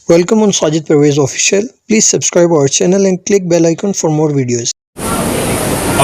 Welcome on Sajid Pervez Official. Please subscribe our channel and click bell icon for more videos.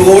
2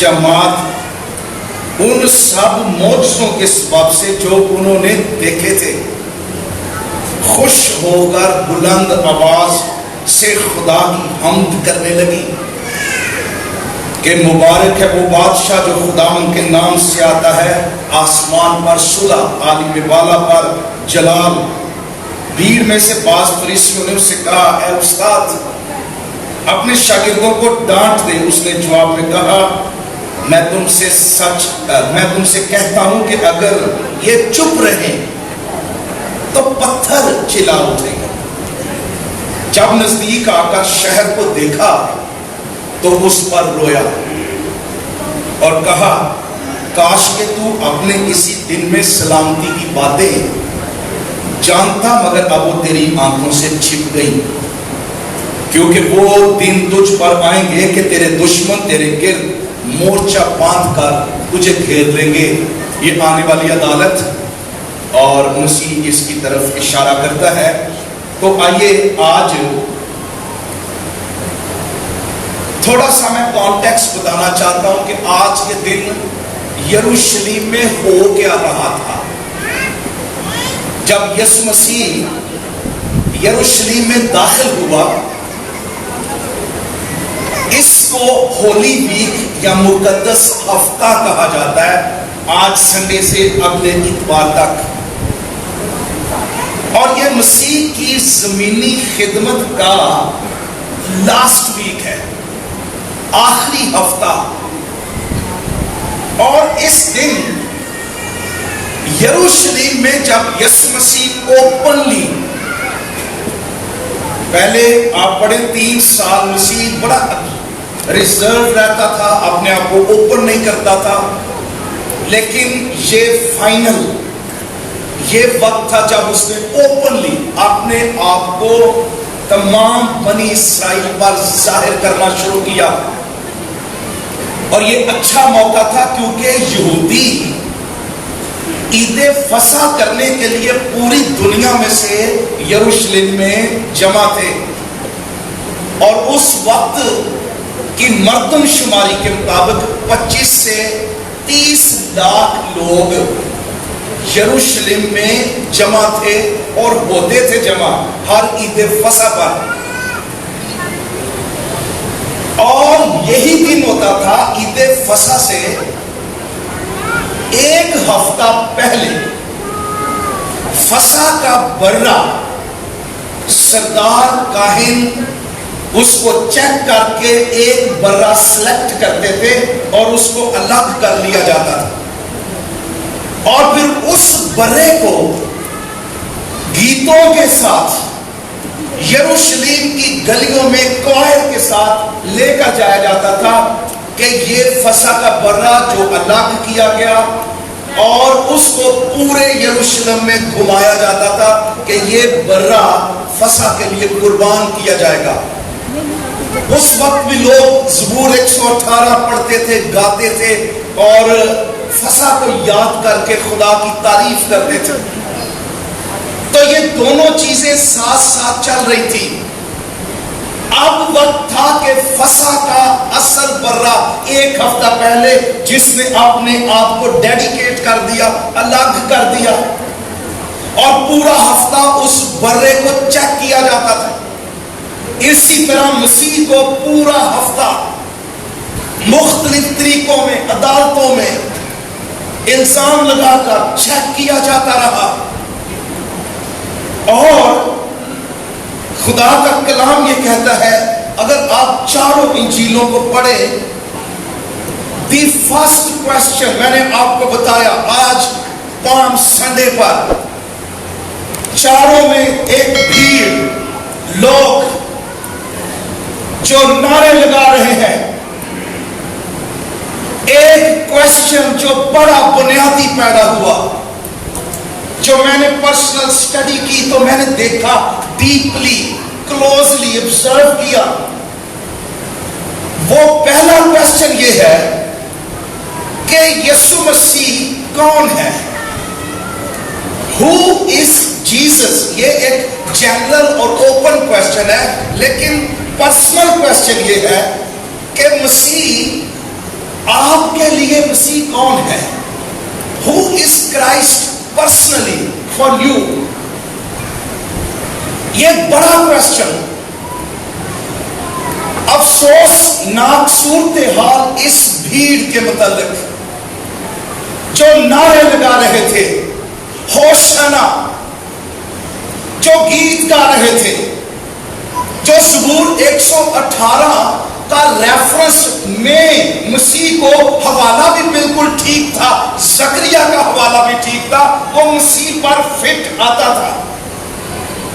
جماعت ان سب معجزوں کے سبب سے جو انہوں نے دیکھے تھے خوش ہو کر بلند آواز سے خدا کی حمد کرنے لگی کہ مبارک ہے وہ بادشاہ جو خداوند کے نام سے آتا ہے، آسمان پر صلح، عالم بالا پر جلال۔ بھیڑ میں سے بعض فریسیوں نے اس سے کہا، اے استاد اپنے شاگردوں کو ڈانٹ دے۔ اس نے جواب میں کہا، میں تم سے کہتا ہوں کہ اگر یہ چپ رہے تو پتھر چلا اٹھے گا۔ جب نزدیک آ کر شہر کو دیکھا تو اس پر رویا اور کہا، کاش کہ تو اپنے اسی دن میں سلامتی کی باتیں جانتا، مگر اب وہ تیری آنکھوں سے چھپ گئی، کیونکہ وہ دن تجھ پر آئیں گے کہ تیرے دشمن تیرے گرد مورچہ باندھ کر تجھے گھیر لیں گے۔ یہ آنے والی عدالت اور مسیح اس کی طرف اشارہ کرتا ہے۔ تو آئیے آج تھوڑا سا میں کانٹیکسٹ بتانا چاہتا ہوں کہ آج کے دن یروشلم میں ہو کیا رہا تھا۔ جب یسوع مسیح یروشلم میں داخل ہوا، اس کو ہولی ویک یا مقدس ہفتہ کہا جاتا ہے، آج سنڈے سے اگلے اتوار تک، اور یہ مسیح کی زمینی خدمت کا لاسٹ ویک ہے، آخری ہفتہ۔ اور اس دن یروشلم میں جب یسوع مسیح اوپنلی، پہلے آپ پڑھیں 3 سال مسیح بڑا ریزرو رہتا تھا، اپنے آپ کو اوپن نہیں کرتا تھا، لیکن یہ فائنل، یہ وقت تھا جب اس نے اوپنلی اپنے آپ کو تمام بنی اسرائیل پر ظاہر کرنا شروع کیا۔ اور یہ اچھا موقع تھا کیونکہ یہودی عید فصح کرنے کے لیے پوری دنیا میں سے یروشلم میں جمع تھے، اور اس وقت کی مردم شماری کے مطابق 25 سے 30 لاکھ لوگ یروشلم میں جمع تھے اور ہوتے تھے جمع ہر عید فصح پر۔ اور یہی دن ہوتا تھا عید فصح سے ایک ہفتہ پہلے فصح کا برہ سردار کاہن اس کو چیک کر کے ایک برہ سلیکٹ کرتے تھے اور اس کو الگ کر لیا جاتا تھا، اور پھر اس برے کو گیتوں کے ساتھ یروشلم کی گلیوں میں کوائر کے ساتھ لے کر جایا جاتا تھا کہ یہ فصح کا برہ جو الگ کیا گیا، اور اس کو پورے یروشلم میں گھمایا جاتا تھا کہ یہ برہ فصح کے لیے قربان کیا جائے گا۔ اس وقت بھی لوگ زبور 118 پڑھتے تھے، گاتے تھے، اور فصح کو یاد کر کے خدا کی تعریف کرتے تھے۔ تو یہ دونوں چیزیں ساتھ ساتھ چل رہی تھی۔ اب وقت تھا کہ فصح کا اصل برہ ایک ہفتہ پہلے جس نے اپنے آپ کو ڈیڈیکیٹ کر دیا، الگ کر دیا، اور پورا ہفتہ اس برے کو چیک کیا جاتا تھا۔ اسی طرح مسیح کو پورا ہفتہ مختلف طریقوں میں، عدالتوں میں الزام لگا کر چیک کیا جاتا رہا، اور خدا کا کلام یہ کہتا ہے، اگر آپ چاروں انجیلوں کو پڑھیں، دی فرسٹ کوسچن میں نے آپ کو بتایا آج پام سنڈے پر، چاروں میں ایک بھیڑ، لوگ جو نعرے لگا رہے ہیں، ایک کوسچن جو بڑا بنیادی پیدا ہوا، جو میں نے پرسنل سٹڈی کی تو میں نے دیکھا، ڈیپلی کلوزلی آبزرو کیا۔ وہ پہلا کوسچن یہ ہے کہ یسوع مسیح کون ہے؟ Who is Jesus؟ یہ ایک جنرل اور اوپن کوسچن ہے، لیکن پرسنل کوسچن یہ ہے کہ مسیح آپ لیے مسیح کون ہے؟ Who is Christ personally for you? یہ بڑا کوشچن. افسوس ناک صورتحال اس بھیڑ کے متعلق جو نعرے لگا رہے تھے، ہوشنا، جو گیت گا رہے تھے، جو زبور 118 کا ریفرنس میں مسیح کو حوالہ بھی بالکل ٹھیک تھا، زکریا کا حوالہ بھی ٹھیک تھا، وہ مسیح پر فٹ آتا تھا.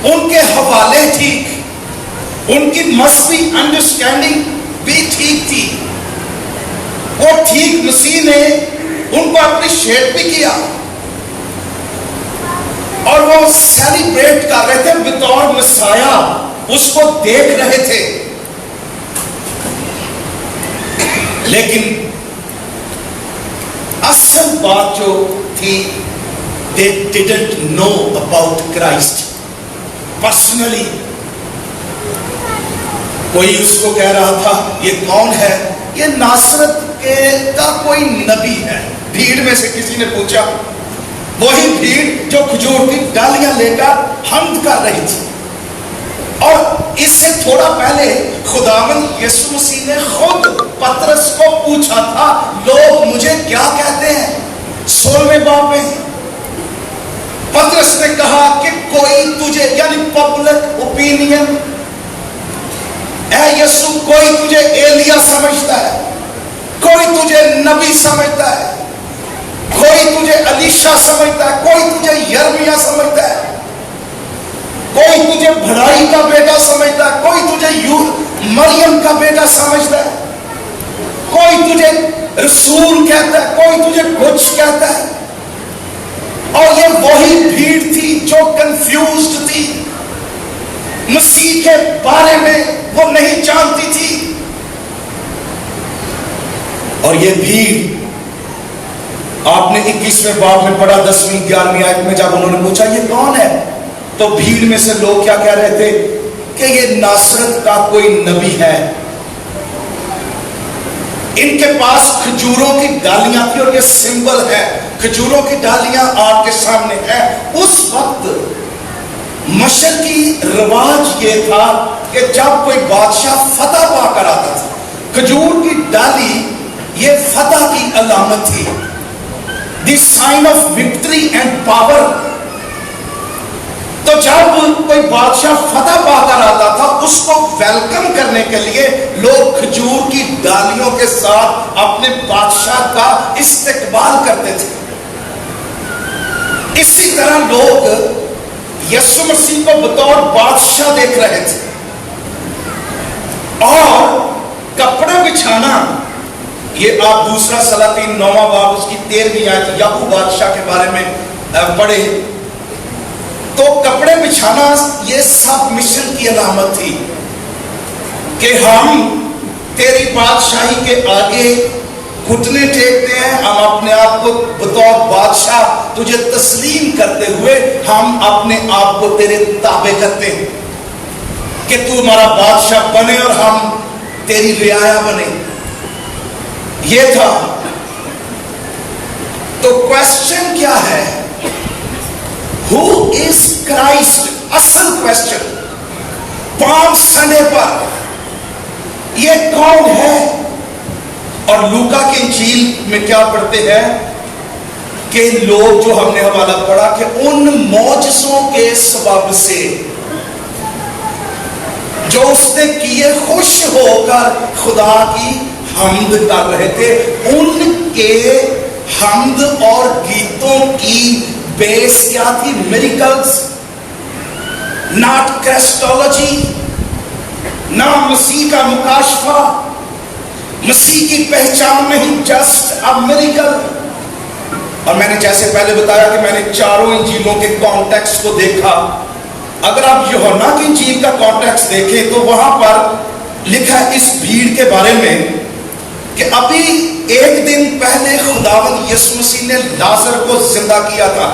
ان کے حوالے ٹھیک، ان کی مذہبی انڈرسٹینڈنگ بھی ٹھیک تھی، وہ ٹھیک مسیح نے ان کو اپریشیٹ بھی کیا اور وہ سیلیبریٹ کر رہے تھے بطور مسیح، اس کو دیکھ رہے تھے. لیکن اصل بات جو تھی، they didn't know about Christ personally. کوئی اس کو کہہ رہا تھا یہ کون ہے؟ یہ ناصرت کا کوئی نبی ہے. بھیڑ میں سے کسی نے پوچھا، وہی بھیڑ جو کھجور کی ڈالیاں لے کر حمد کر رہی تھی. اور اس سے تھوڑا پہلے خداوند یسوع مسیح نے خود پترس کو پوچھا تھا، لوگ مجھے کیا کہتے ہیں؟ 16ویں باب میں پترس نے کہا کہ کوئی تجھے، یعنی پبلک اوپینین، اے یسوع کوئی تجھے ایلیا سمجھتا ہے، کوئی تجھے نبی سمجھتا ہے، کوئی تجھے الیشا سمجھتا ہے، کوئی تجھے یرمیا سمجھتا ہے، کوئی تجھے بھلائی کا بیٹا سمجھتا ہے، کوئی تجھے مریم کا بیٹا سمجھتا ہے، کوئی تجھے رسول کہتا ہے، کوئی تجھے کچھ کہتا ہے. اور یہ وہی بھیڑ تھی جو کنفیوزڈ تھی، مسیح کے بارے میں وہ نہیں جانتی تھی. اور یہ بھیڑ، آپ نے 21ویں باب میں پڑھا 10ویں 11ویں آیت میں، جب انہوں نے پوچھا یہ کون ہے، تو بھیڑ میں سے لوگ کیا کہہ رہے تھے کہ یہ ناصرت کا کوئی نبی ہے. ان کے پاس کھجوروں کی ڈالیاں تھی اور یہ سمبل ہے، کھجوروں کی ڈالیاں آپ کے سامنے ہے. اس وقت مشرقی رواج یہ تھا کہ جب کوئی بادشاہ فتح پا کر آتا تھا، کھجور کی ڈالی یہ فتح کی علامت تھی، the sign of victory and power. تو جب کوئی بادشاہ فتح پا کر آتا تھا، اس کو ویلکم کرنے کے لیے لوگ کھجور کی ڈالیوں کے ساتھ اپنے بادشاہ کا استقبال کرتے تھے. اسی طرح لوگ یسوع مسیح کو بطور بادشاہ دیکھ رہے تھے. اور کپڑے بچھانا، یہ آپ دوسرا سلاطین 9واں باب اس کی 13ویں آیت یعقوب بادشاہ کے بارے میں پڑھے تو کپڑے بچھانا یہ سب مشن کی علامت تھی کہ ہم تیری بادشاہی کے آگے گھٹنے ٹیکتے ہیں، ہم اپنے آپ کو بطور بادشاہ تجھے تسلیم کرتے ہوئے ہم اپنے آپ کو تیرے تابع کرتے ہیں کہ تو ہمارا بادشاہ بنے اور ہم تیری رعایا بنے. یہ تھا. تو کوشچن کیا ہے؟ Who is Christ؟ اصل کوشچن پالم سنڈے پر یہ کون ہے؟ اور لوکا کی انجیل میں کیا پڑھتے ہیں کہ لوگ، جو ہم نے حوالہ پڑھا، کہ ان معجزوں کے سبب سے جو اس نے کیے خوش ہو کر خدا کی حمد کر رہے تھے. ان کے حمد اور گیتوں کی بیس کیا تھی؟ میریکلز، ناٹ کرسٹولوجی، نہ مسیح کا مکاشفہ، مسیح کی پہچان نہیں، جسٹ اے میریکل. اور میں نے جیسے پہلے بتایا کہ میں نے چاروں انجیلوں کے کانٹیکسٹ کو دیکھا. اگر آپ یوحنا کی انجیل کا کانٹیکسٹ دیکھیں تو وہاں پر لکھا ہے اس بھیڑ کے بارے میں کہ ابھی ایک دن پہلے خداوند یسوع مسیح نے لازر کو زندہ کیا تھا.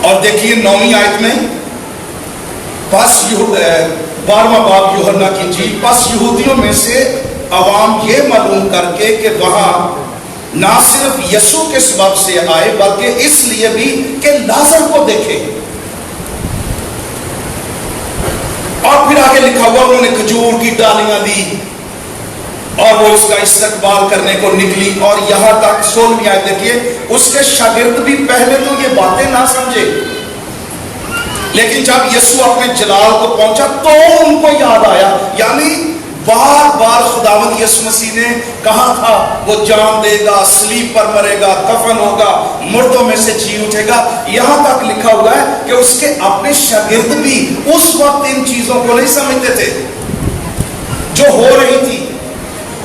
اور دیکھیے 9ویں آیت میں، بس 12واں باب یوحنا کی انجیل، بس یہودیوں میں سے عوام یہ معلوم کر کے کہ وہاں نہ صرف یسوع کے سبب سے آئے بلکہ اس لیے بھی کہ لازر کو دیکھے. اور پھر آگے لکھا ہوا انہوں نے کھجور کی ڈالیاں دی اور وہ اس کا استقبال کرنے کو نکلی. اور یہاں تک 16ویں آیت دیکھیے, اس کے شاگرد بھی پہلے تو یہ باتیں نہ سمجھے, لیکن جب یسوع اپنے جلال کو پہنچا تو ان کو یاد آیا. یعنی بار بار خداوند یسوع مسیح نے کہا تھا وہ جان دے گا, صلیب پر مرے گا, کفن ہوگا, مردوں میں سے جی اٹھے گا. یہاں تک لکھا ہوا ہے کہ اس کے اپنے شاگرد بھی اس وقت ان چیزوں کو نہیں سمجھتے تھے جو ہو رہی تھی,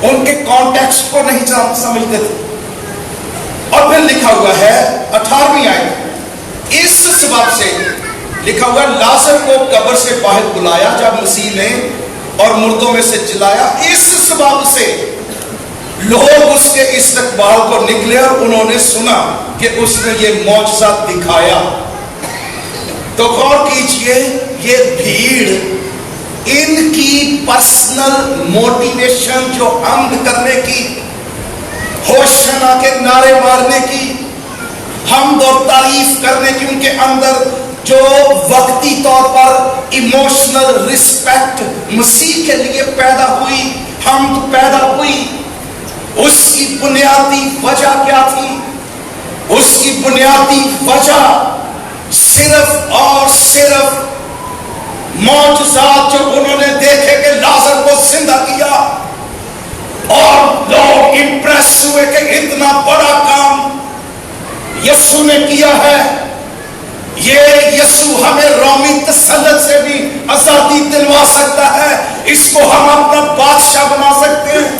ان کے کانٹیکسٹ کو نہیں سمجھتے تھے. اور پھر لکھا ہوا ہے 18ویں آیت, اس سبب سے لکھا ہوا ہے لازر کو قبر سے باہر بلایا جب مسیح نے اور مردوں میں سے جلایا. اس سبب سے لوگ اس کے استقبال کو نکلے اور انہوں نے سنا کہ اس نے یہ معجزہ دکھایا. تو غور کیجئے, یہ بھیڑ ان کی پرسنل موٹیویشن جو حمد کرنے کی, ہوشنا کے نعرے مارنے کی, حمد اور تعریف کرنے کی, ان کے اندر جو وقتی طور پر ایموشنل رسپیکٹ مسیح کے لیے پیدا ہوئی, حمد پیدا ہوئی, اس کی بنیادی وجہ کیا تھی؟ اس کی بنیادی وجہ صرف اور صرف معجزات جو انہوں نے دیکھے کہ لازر کو زندہ کیا, اور لوگ امپریس ہوئے کہ اتنا بڑا کام یسوع نے کیا ہے. یہ یسوع ہمیں رومی تسلط سے بھی آزادی دلوا سکتا ہے, اس کو ہم اپنا بادشاہ بنا سکتے ہیں.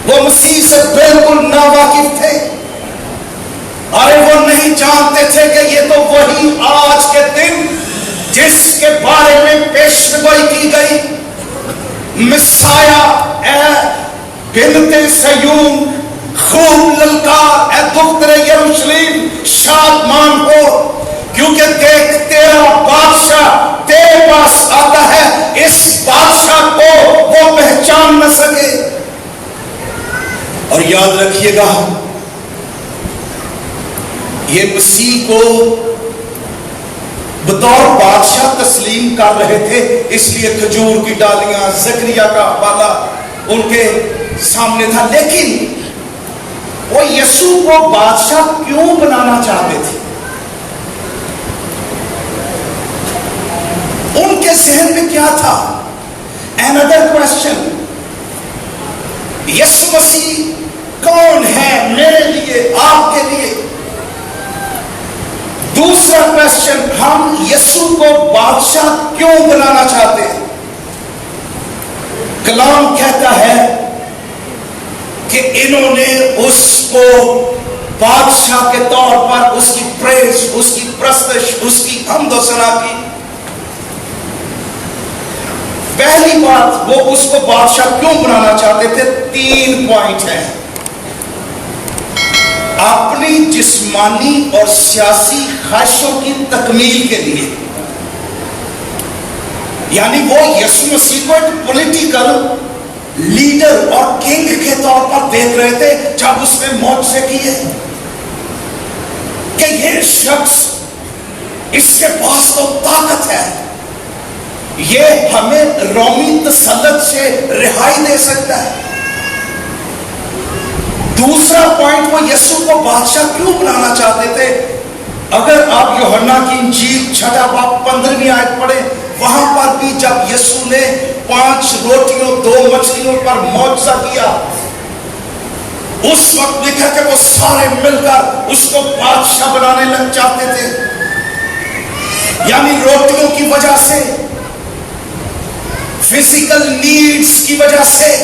وہ مسیح سے بالکل ناواقف تھے, ارے وہ نہیں جانتے تھے کہ یہ تو وہی آج کے دن جس کے بارے میں پیشگوئی کی گئی, مسایہ اے بنت صیون خوب للکار, اے دختر یروشلم شادمان ہو, کیونکہ دیکھ تیرا بادشاہ تیرے پاس آتا ہے. اس بادشاہ کو وہ پہچان نہ سکے. اور یاد رکھیے گا, یہ مسیح کو بطور بادشاہ تسلیم کر رہے تھے, اس لیے کھجور کی ڈالیاں, زکریا کا حوالہ ان کے سامنے تھا. لیکن وہ یسوع کو بادشاہ کیوں بنانا چاہتے تھے؟ ان کے ذہن میں کیا تھا؟ another question, یسوع مسیح کون ہے میرے لیے, آپ کے لیے؟ دوسرا کوشچن, ہم یسوع کو بادشاہ کیوں بنانا چاہتے ہیں؟ کلام کہتا ہے کہ انہوں نے اس کو بادشاہ کے طور پر اس کی پریز, اس کی پرستش, اس کی حمد و ثنا کی. پہلی بات, وہ اس کو بادشاہ کیوں بنانا چاہتے تھے؟ 3 پوائنٹ ہیں. اپنی جسمانی اور سیاسی خواہشوں کی تکمیل کے لیے, یعنی وہ یسوع مسیح کو ایک پولیٹیکل لیڈر اور کنگ کے طور پر دیکھ رہے تھے جب اس نے معجزے کیے کہ یہ شخص, اس کے پاس تو طاقت ہے, یہ ہمیں رومی تسلط سے رہائی دے سکتا ہے. دوسرا پوائنٹ, وہ یسوع کو بادشاہ کیوں بنانا چاہتے تھے؟ اگر آپ یوحنا کی انجیل 6 باب 15ویں آیت پڑھیں, وہاں پر بھی جب یسوع نے 5 روٹیوں 2 مچھلیوں پر معجزہ کیا, اس وقت لکھا کہ وہ سارے مل کر اس کو بادشاہ بنانے لگ چاہتے تھے. یعنی روٹیوں کی وجہ سے, فزیکل نیڈز کی وجہ سے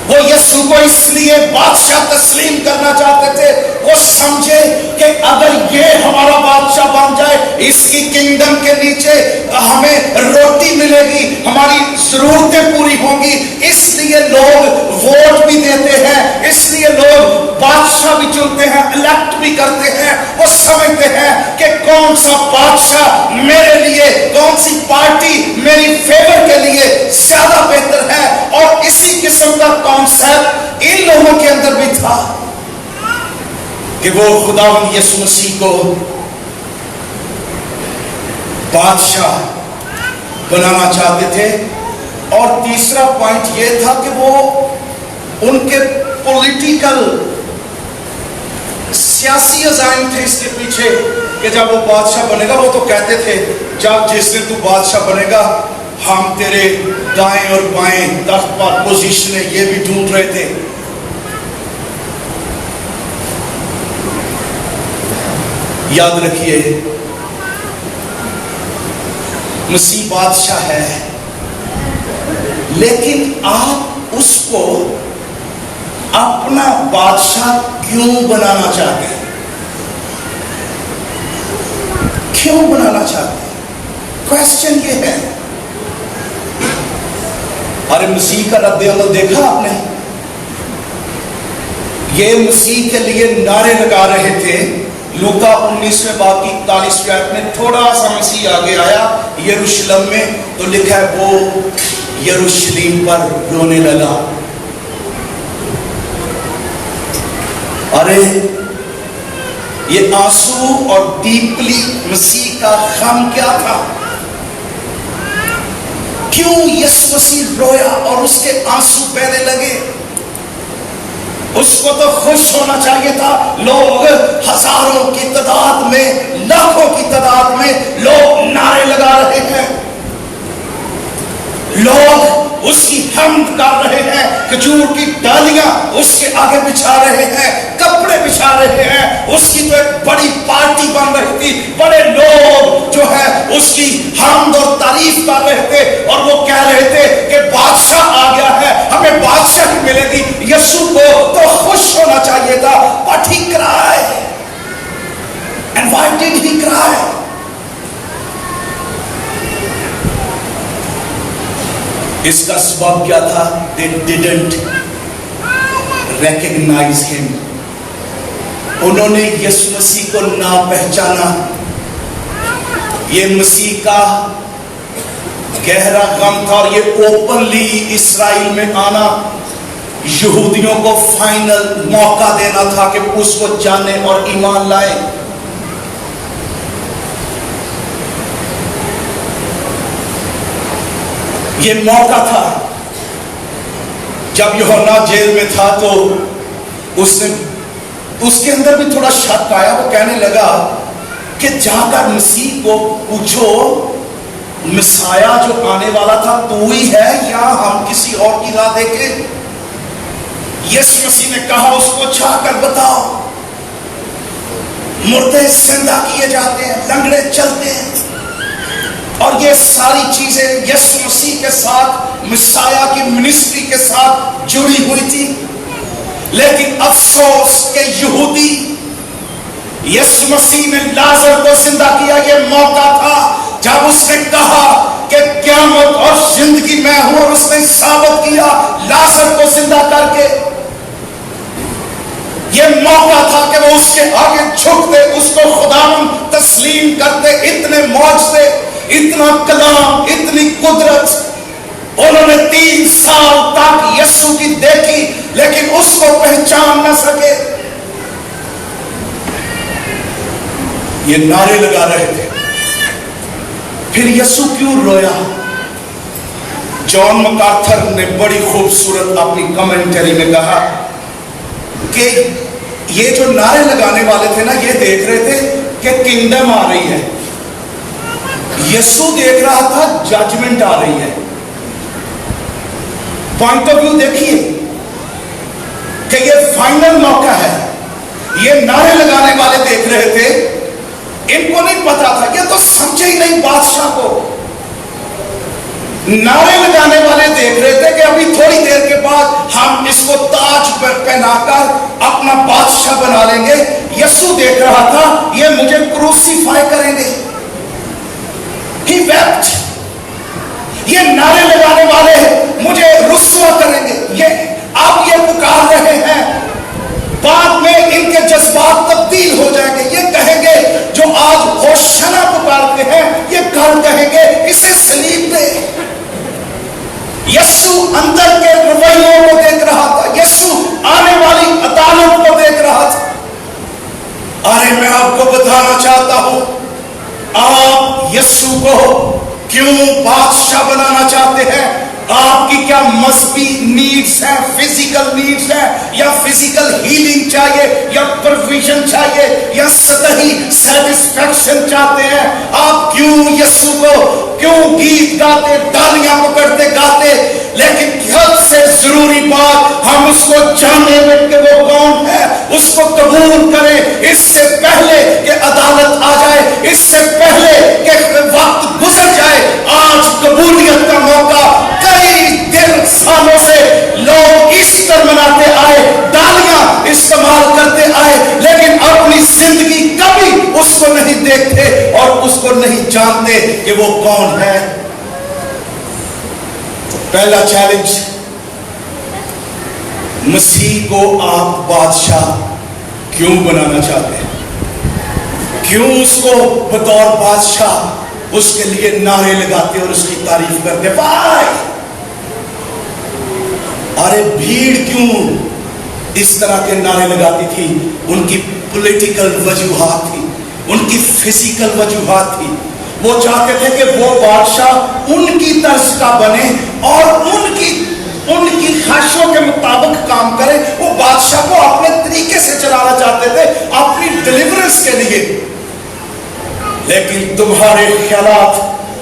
وہ یسوع کو اس لیے بادشاہ تسلیم کرنا چاہتے تھے. وہ سمجھے کہ اگر یہ ہمارا بادشاہ بن جائے, اس کی کنگڈم کے نیچے ہمیں روٹی ملے گی, ہماری ضرورتیں پوری ہوں گی. اس لیے لوگ ووٹ بھی دیتے ہیں, اس لیے لوگ بادشاہ بھی چنتے ہیں، الیکٹ بھی کرتے ہیں. وہ سمجھتے ہیں کہ کون سا بادشاہ میرے لیے، کون سی پارٹی میری فیور کے لیے زیادہ بہتر ہے. اور اسی قسم کا کانسیپٹ ان لوگوں کے اندر بھی تھا کہ وہ خداوند یسوع مسیح کو بادشاہ بنانا چاہتے تھے. اور تیسرا پوائنٹ یہ تھا کہ وہ ان کے پولیٹیکل سیاسی عزائم تھے اس کے پیچھے کہ جب وہ بادشاہ بنے گا، وہ تو کہتے تھے جب جس دن تو بادشاہ بنے گا ہم تیرے دائیں اور بائیں تخت پر پوزیشنیں یہ بھی ڈھونڈ رہے تھے. یاد رکھیے مسیح بادشاہ ہے، لیکن آپ اس کو اپنا بادشاہ کیوں بنانا چاہتے ہیں؟ کیوں بنانا چاہتے ہیں؟ کویسچن یہ ہے. ارے مسیح کا رد عمل دیکھا آپ نے؟ یہ مسیح کے لیے نعرے لگا رہے تھے. لوکا 19 باب کی 41 آیت میں تھوڑا سا مسیح آگے آیا یروشلم میں تو لکھا ہے وہ یروشلم پر رونے لگا. ارے یہ آنسو اور ڈیپلی مسیح کا غم کیا تھا؟ کیوں یسوع مسیح رویا اور اس کے آنسو بہنے لگے؟ اس کو تو خوش ہونا چاہیے تھا. لوگ ہزاروں کی تعداد میں، لاکھوں کی تعداد میں لوگ نعرے لگا رہے ہیں، لوگ اس کی حمد کر رہے ہیں، کھجور کی ڈالیاں اس کے آگے بچھا رہے ہیں، کپڑے بچھا رہے ہیں. اس کی تو ایک بڑی پارٹی بن رہی تھی، بڑے لوگ جو ہے اس کی حمد اور تعریف کر رہے تھے اور وہ کہہ رہے تھے کہ بادشاہ آ گیا ہے، ہمیں بادشاہ ہی ملے گی. یسوع کو تو خوش ہونا چاہیے تھا. But he cried. And why did he cry? اس کا سبب کیا تھا؟ They didn't recognize him. انہوں نے یسوع مسیح کو نہ پہچانا. یہ مسیح کا گہرا غم تھا اور یہ اوپنلی اسرائیل میں آنا یہودیوں کو فائنل موقع دینا تھا کہ اس کو جانے اور ایمان لائے. یہ موقع تھا. جب یوحنا جیل میں تھا تو اس کے اندر بھی تھوڑا شک آیا. وہ کہنے لگا کہ جا کر مسیح کو پوچھو مسایہ جو آنے والا تھا تو ہی ہے یا ہم کسی اور کی راہ دیکھیں. یسوع مسیح نے کہا اس کو جا کر بتاؤ. مردے زندہ کیے جاتے ہیں، لنگڑے چلتے ہیں، اور یہ ساری چیزیں یسوع مسیح کے ساتھ، مسایہ کی منسٹری کے ساتھ جڑی ہوئی تھی. لیکن افسوس کہ یہودی، یسوع مسیح نے لازر کو زندہ کیا. یہ موقع تھا جب اس نے کہا کہ قیامت اور زندگی میں ہوں، اور اس نے ثابت کیا لازر کو زندہ کر کے. یہ موقع تھا کہ وہ اس کے آگے جھکتے، اس کو خداوند تسلیم کرتے. اتنے معجزے، اتنا کلام، اتنی قدرت انہوں نے 3 سال تک یسوع کی دیکھی لیکن اس کو پہچان نہ سکے. یہ نعرے لگا رہے تھے. پھر یسوع کیوں رویا؟ جان مکارتھر نے بڑی خوبصورت اپنی کمنٹری میں کہا کہ یہ جو نعرے لگانے والے تھے نا، یہ دیکھ رہے تھے کہ کنگڈم آ رہی ہے. یسوع دیکھ رہا تھا ججمنٹ آ رہی ہے. پوائنٹ آف ویو دیکھیے کہ یہ فائنل موقع ہے. یہ نعرے لگانے والے دیکھ رہے تھے، ان کو نہیں پتا تھا، یہ تو سمجھے ہی نہیں بادشاہ کو. نعرے لگانے والے دیکھ رہے تھے کہ ابھی تھوڑی دیر کے بعد ہم اس کو تاج پر پہنا کر اپنا بادشاہ بنا لیں گے. یسوع دیکھ رہا تھا یہ مجھے کروسیفائی کریں گے. He wept. یہ نعرے لگانے والے مجھے رسوا کریں گے. یہ آپ یہ پکار رہے ہیں، بات یسوع کو کیوں بادشاہ بنانا چاہتے ہیں؟ آپ کی کیا مذہبی نیڈز ہیں، فزیکل نیڈز ہیں، یا فزیکل ہیلنگ چاہیے، یا پروویژن چاہیے، یا سطحی سیٹسفیکشن چاہتے ہیں؟ آپ کیوں یسوع کو کیوں گیت گاتے، تالیاں پکڑتے گاتے؟ لیکن سب سے ضروری بات، ہم اس کو جانے کہ وہ کون ہے، اس کو قبول کریں اس سے پہلے کہ عدالت آ جائے، اس سے پہلے کہ وقت گزر جائے۔ آج قبولیت کا موقع، کئی دن سالوں سے لوگ ایسٹر مناتے آئے، ڈالیاں استعمال کرتے آئے، لیکن اپنی زندگی کبھی اس کو نہیں دیکھتے اور اس کو نہیں جانتے کہ وہ کون ہے۔ پہلا چیلنج، مسیح کو آپ بادشاہ کیوں بنانا چاہتے ہیں؟ کیوں اس کو بطور بادشاہ اس کے لیے نعرے لگاتے اور اس کی تعریف کرتے؟ وائی! ارے بھیڑ کیوں اس طرح کے نعرے لگاتی تھی؟ ان کی پولیٹیکل وجوہات تھی، ان کی فزیکل وجوہات تھی۔ وہ چاہتے تھے کہ وہ بادشاہ ان کی طرز کا بنے اور ان کی خواہشوں کے مطابق کام کرے۔ وہ بادشاہ کو اپنے طریقے سے چلانا چاہتے تھے، اپنی ڈیلیورنس کے لیے۔ لیکن تمہارے خیالات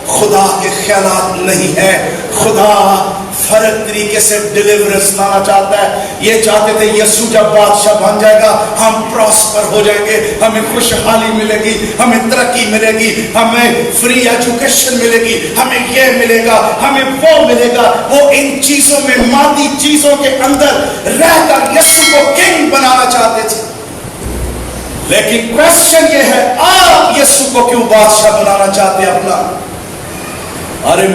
خدا کے خیالات نہیں ہیں۔ خدا فرق طریقے سے ڈیلیورنس لانا چاہتا ہے۔ یہ چاہتے تھے یسوع جب بادشاہ بن جائے گا ہم پراسپر ہو جائیں گے، ہمیں خوشحالی ملے گی، ہمیں ترقی ملے گی، ہمیں فری ایجوکیشن ملے گی، ہمیں یہ ملے گا، ہمیں وہ ملے گا۔ وہ ان چیزوں میں، مادی چیزوں کے اندر رہ کر یسوع کو کنگ بنانا چاہتے تھے۔ لیکن کوشچن یہ ہے، آپ یسوع کو کیوں بادشاہ بنانا چاہتے ہیں اپنا؟ ارے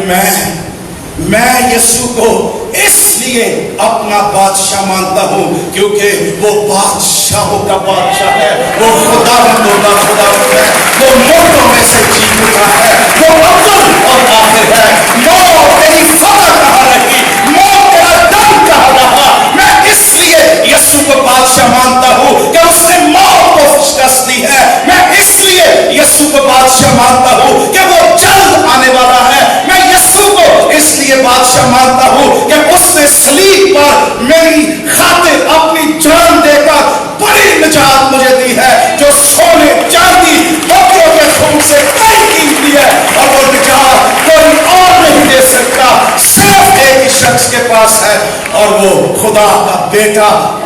میں یسوع کو اس لیے اپنا بادشاہ مانتا ہوں کیونکہ وہ بادشاہوں کا بادشاہ ہے، وہ خداوندوں کا خداوند ہے، وہ مردوں میں سے جی اٹھا ہے، وہ اول اور آخر ہے۔ موت تیری فتح کہاں رہی، موت تیرا دم کہاں رہا؟ میں اس لیے یسوع کو بادشاہ مانتا ہوں کہ اس نے موت کو شکست دی ہے۔ میں اس لیے یسوع کو بادشاہ مانتا ہوں کہ وہ جلد آنے والا ہے۔ میں یسوع کو اس لیے بادشاہ مانتا ہوں کہ اس نے صلیب پر میری خاطر اپنی جان دے کر بڑی نجات مجھے دی ہے، جو سونے چاندی بکروں کے خون سے کئی قیمتی ہے، اور وہ نجات کوئی اور نہیں دے سکتا، صرف ایک ہی شخص کے پاس ہے، اور وہ خدا کا بیٹا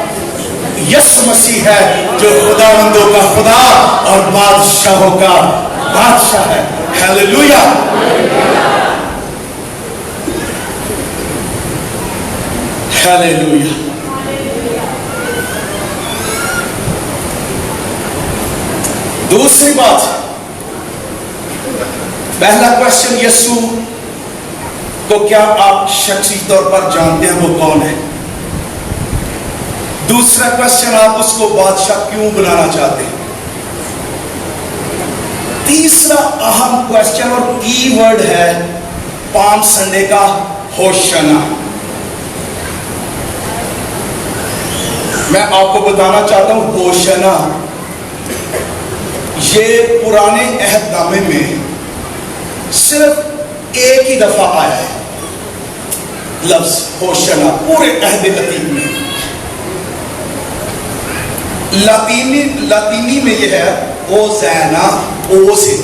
یسوع مسیح ہے، جو خداوندوں کا خدا اور بادشاہوں کا بادشاہ ہے۔ ہیلیلویا! ہیلیلویا! دوسری بات، پہلا کوشچن، یسوع کو کیا آپ شخصی طور پر جانتے ہیں وہ کون ہے؟ دوسرا کوشچن، آپ اس کو بادشاہ کیوں بنانا چاہتے ہیں؟ تیسرا اہم کوشچن اور کی ورڈ ہے پام سنڈے کا ہوشنا۔ میں آپ کو بتانا چاہتا ہوں، ہوشنا یہ پرانے عہد نامے میں صرف ایک ہی دفعہ آیا ہے، لفظ ہوشنا پورے عہد قدیم میں۔ لاطینی میں یہ ہے ہوزینا، او سے۔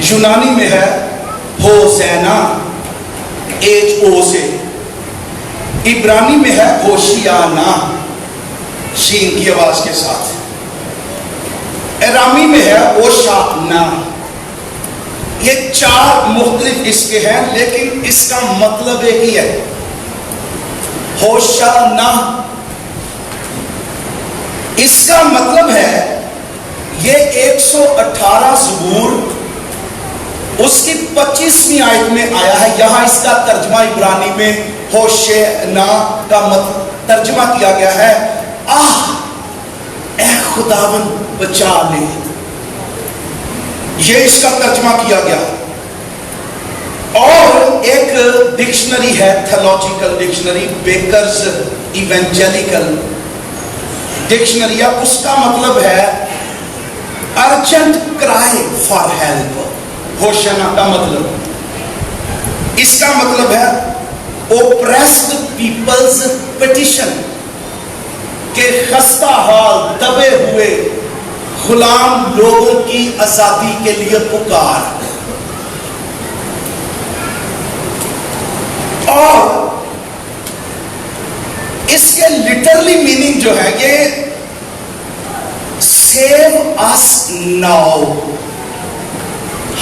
یونانی میں ہے ہوزینا، ایچ او سے۔ عبرانی میں ہے ہوشیانا، شین کی آواز کے ساتھ۔ ارامی میں ہے اوشانا۔ یہ چار مختلف اس کے ہیں، لیکن اس کا مطلب ایک ہی ہے، ہوشانا۔ اس کا مطلب ہے یہ 118 زبور اس کی 25ویں آیت میں آیا ہے۔ یہاں اس کا ترجمہ عبرانی میں ہوشنا کا ترجمہ کیا گیا ہے، آہ اے خداوند بچا لے۔ یہ اس کا ترجمہ کیا گیا۔ اور ایک ڈکشنری ہے، تھیولوجیکل ڈکشنری، بیکرز ایونجیلیکل ڈکشنری، اس کا مطلب ہے ارجنٹ کرائے فار ہیلپ، ہوشنا کا مطلب، اس کا مطلب ہے oppressed people's petition، کہ خستہ حال دبے ہوئے غلام لوگوں کی آزادی کے لیے پکار. اور اس کے لٹرلی میننگ جو ہے یہ سیو اس ناؤ،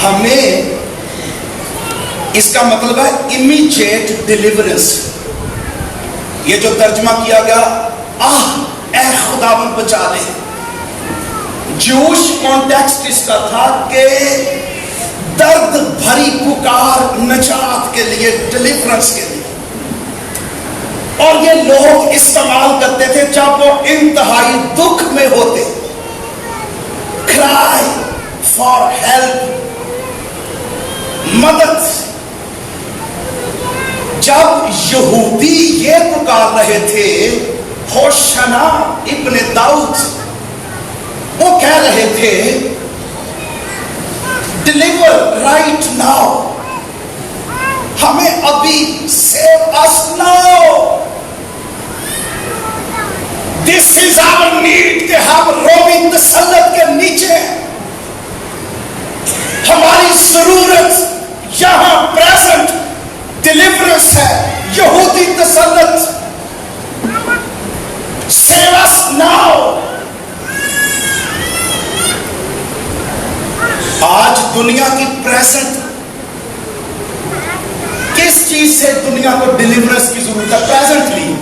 ہمیں اس کا مطلب ہے امیجیٹ ڈیلیورنس. یہ جو ترجمہ کیا گیا اے خداوند بچا لے، جوش کانٹیکسٹ اس کا تھا کہ درد بھری پکار نجات کے لیے، ڈیلیورنس کے لیے. اور یہ لوگ استعمال کرتے تھے جب وہ انتہائی دکھ میں ہوتے، cry for help، مدد. جب یہودی یہ پکار رہے تھے ہوشنا ابن داؤد، وہ کہہ رہے تھے ڈیلیور رائٹ ناؤ، ہمیں ابھی سیو اس ناؤ. دس از آور نیڈ کہ ہم رومی تسلط کے نیچے ہیں. ہماری ضرورت یہاں پریزنٹ ڈیلیورنس ہے، یہودی تسلط. Save us now. آج دنیا کی پریزنٹ کس چیز سے دنیا کو ڈیلیورنس کی ضرورت ہے؟ پریزنٹلی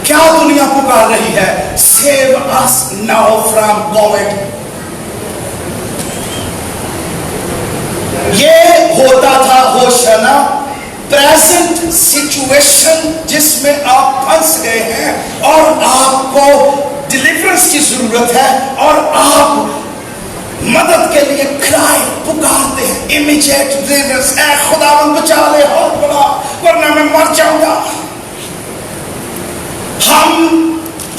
کیا دنیا پکار رہی ہے؟ Save us now from covid. یہ ہوتا تھا ہوشنا پریزنٹ سچویشن جس میں آپ پھنس گئے ہیں اور آپ کو ڈیلیورنس کی ضرورت ہے اور آپ مدد کے لیے کرائے پکارتے ہیں، امیجیٹ ڈیلیورنس. اے خداوند بچا لے، اور بڑا ورنہ میں مر جاؤں گا. ہم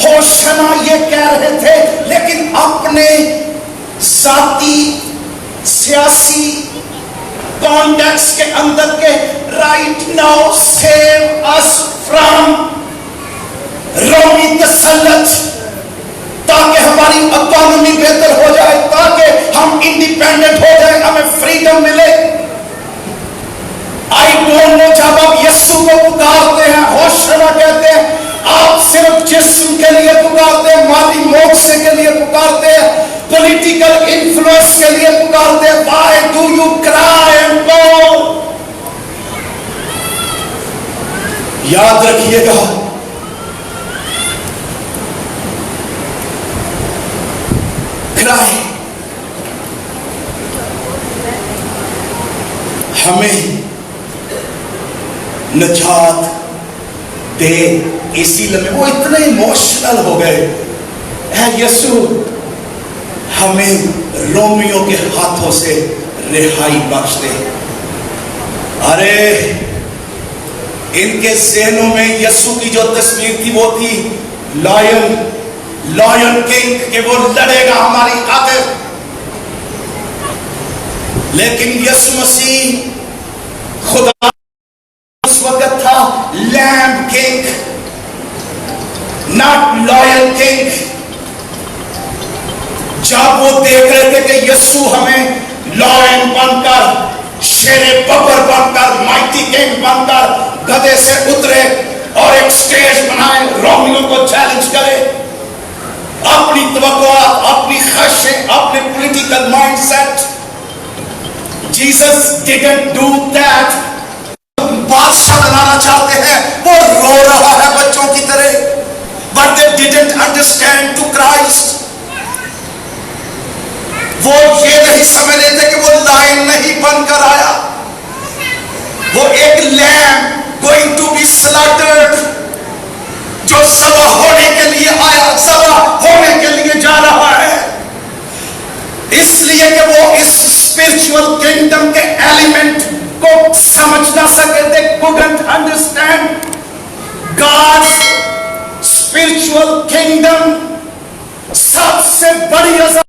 ہوشنا یہ کہہ رہے تھے لیکن اپنے ذاتی سیاسی کانٹیکس کے اندر کے رائٹ ناؤ سیو اس فرام رومی تسلط، تاکہ ہماری اکانومی بہتر ہو جائے، تاکہ ہم انڈیپینڈنٹ ہو جائیں، ہمیں فریڈم ملے. آئی ڈونٹ نو، جب آپ یسوع کو پکارتے ہیں ہوشنا کہتے ہیں، آپ صرف جسم کے لیے پکارتے ہیں، مالی موقع کے لیے پکارتے ہیں، پولیٹیکل انفلوئنس کے لیے پکارتے ہیں. Why do you cry and call؟ یاد رکھیے گا cry ہمیں نجات دے. اسی لمحے وہ اتنے ایموشنل ہو گئے، اے یسوع ہمیں رومیوں کے ہاتھوں سے رہائی بخش دے. ارے ان کے ذہنوں میں یسوع کی جو تصویر تھی وہ تھی لائن کنگ، کہ وہ لڑے گا ہماری خاطر. لیکن یسوع مسیح خدا اس وقت تھا لیم کنگ، ناٹ لائن کنگ. جب وہ دیکھ رہے تھے کہ یسوع ہمیں لائن بن کر، شیر ببر بن کر، مائٹی کنگ بن کر گدھے سے اترے اور ایک سٹیج بنائے، رومیوں کو چیلنج کرے، اپنی توقعات، اپنی خواہشیں، اپنے political mind set. Jesus didn't do that. بادشاہ بنانا چاہتے ہیں، وہ رو رہا ہے بچوں کی طرح، but they didn't understand to Christ. وہ یہ نہیں سمجھ رہے تھے کہ وہ لائن نہیں بن کر آیا، وہ ایک لیم going to be slaughtered جو ذبح ہونے کے لیے آیا، ذبح ہونے کے لیے جا رہا ہے. اس لیے کہ وہ اس spiritual kingdom کے ایلیمنٹ کو سمجھ نہ سکے تھے. couldn't understand God's spiritual kingdom